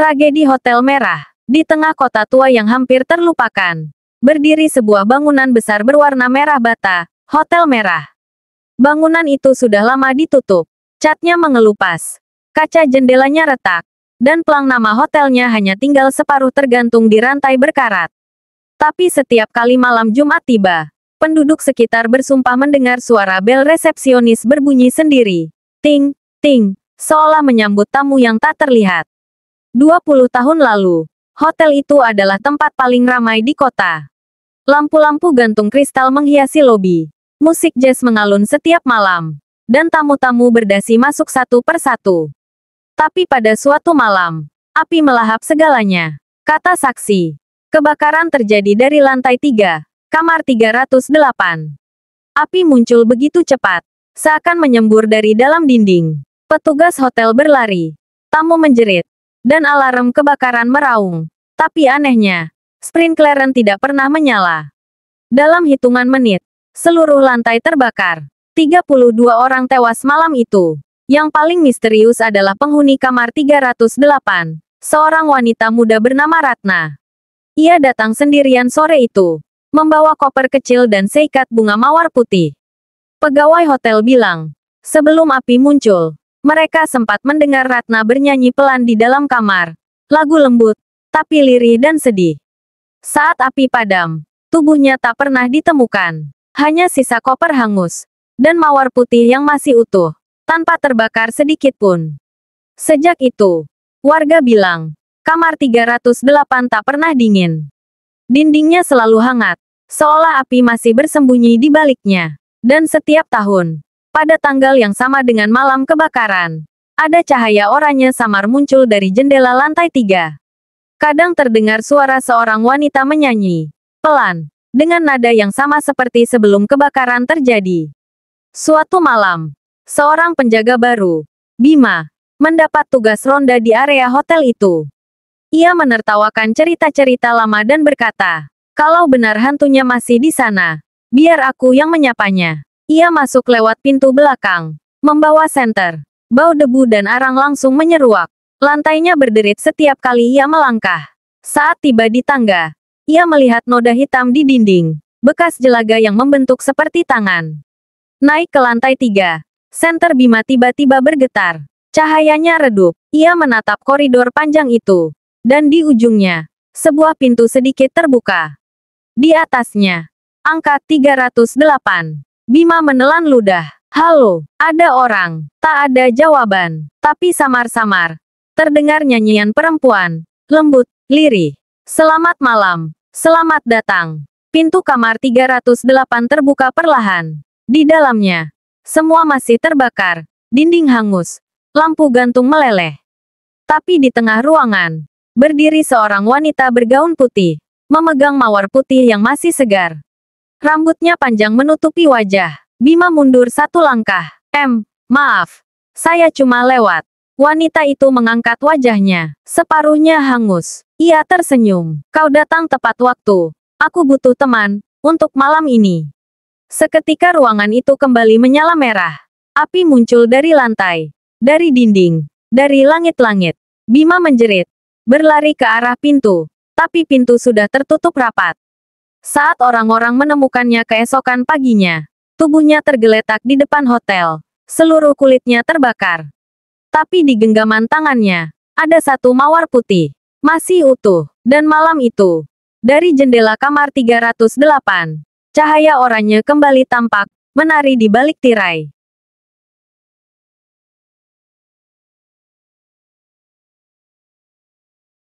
Tragedi Hotel Merah. Di tengah kota tua yang hampir terlupakan, berdiri sebuah bangunan besar berwarna merah bata, Hotel Merah. Bangunan itu sudah lama ditutup. Catnya mengelupas. Kaca jendelanya retak. Dan pelang nama hotelnya hanya tinggal separuh tergantung di rantai berkarat. Tapi setiap kali malam Jumat tiba, penduduk sekitar bersumpah mendengar suara bel resepsionis berbunyi sendiri. Ting, ting, seolah menyambut tamu yang tak terlihat. 20 tahun lalu, hotel itu adalah tempat paling ramai di kota. Lampu-lampu gantung kristal menghiasi lobi. Musik jazz mengalun setiap malam. Dan tamu-tamu berdasi masuk satu persatu. Tapi pada suatu malam, api melahap segalanya. Kata saksi. Kebakaran terjadi dari lantai 3, kamar 308. Api muncul begitu cepat, seakan menyembur dari dalam dinding. Petugas hotel berlari. Tamu menjerit. Dan alarm kebakaran meraung. Tapi anehnya, sprinkleran tidak pernah menyala. Dalam hitungan menit, seluruh lantai terbakar. 32 orang tewas malam itu. Yang paling misterius adalah penghuni kamar 308, seorang wanita muda bernama Ratna. Ia datang sendirian sore itu, membawa koper kecil dan seikat bunga mawar putih. Pegawai hotel bilang, sebelum api muncul, mereka sempat mendengar Ratna bernyanyi pelan di dalam kamar. Lagu lembut, tapi lirih dan sedih. Saat api padam, tubuhnya tak pernah ditemukan. Hanya sisa koper hangus, dan mawar putih yang masih utuh, tanpa terbakar sedikit pun. Sejak itu, warga bilang, kamar 308 tak pernah dingin. Dindingnya selalu hangat, seolah api masih bersembunyi di baliknya. Dan setiap tahun, pada tanggal yang sama dengan malam kebakaran, ada cahaya oranye samar muncul dari jendela lantai 3. Kadang terdengar suara seorang wanita menyanyi, pelan, dengan nada yang sama seperti sebelum kebakaran terjadi. Suatu malam, seorang penjaga baru, Bima, mendapat tugas ronda di area hotel itu. Ia menertawakan cerita-cerita lama dan berkata, kalau benar hantunya masih di sana, biar aku yang menyapanya. Ia masuk lewat pintu belakang, membawa senter. Bau debu dan arang langsung menyeruak. Lantainya berderit setiap kali ia melangkah. Saat tiba di tangga, ia melihat noda hitam di dinding, bekas jelaga yang membentuk seperti tangan. Naik ke lantai 3, senter Bima tiba-tiba bergetar. Cahayanya redup. Ia menatap koridor panjang itu. Dan di ujungnya, sebuah pintu sedikit terbuka. Di atasnya, angka 308. Bima menelan ludah. Halo, ada orang. Tak ada jawaban. Tapi samar-samar, terdengar nyanyian perempuan. Lembut, lirih. Selamat malam. Selamat datang. Pintu kamar 308 terbuka perlahan. Di dalamnya, semua masih terbakar. Dinding hangus. Lampu gantung meleleh. Tapi di tengah ruangan, berdiri seorang wanita bergaun putih, memegang mawar putih yang masih segar. Rambutnya panjang menutupi wajah. Bima mundur satu langkah. Maaf. Saya cuma lewat. Wanita itu mengangkat wajahnya. Separuhnya hangus. Ia tersenyum. Kau datang tepat waktu. Aku butuh teman, untuk malam ini. Seketika ruangan itu kembali menyala merah. Api muncul dari lantai. Dari dinding. Dari langit-langit. Bima menjerit. Berlari ke arah pintu. Tapi pintu sudah tertutup rapat. Saat orang-orang menemukannya keesokan paginya, tubuhnya tergeletak di depan hotel. Seluruh kulitnya terbakar. Tapi di genggaman tangannya, ada satu mawar putih. Masih utuh. Dan malam itu, dari jendela kamar 308, cahaya oranye kembali tampak, menari di balik tirai.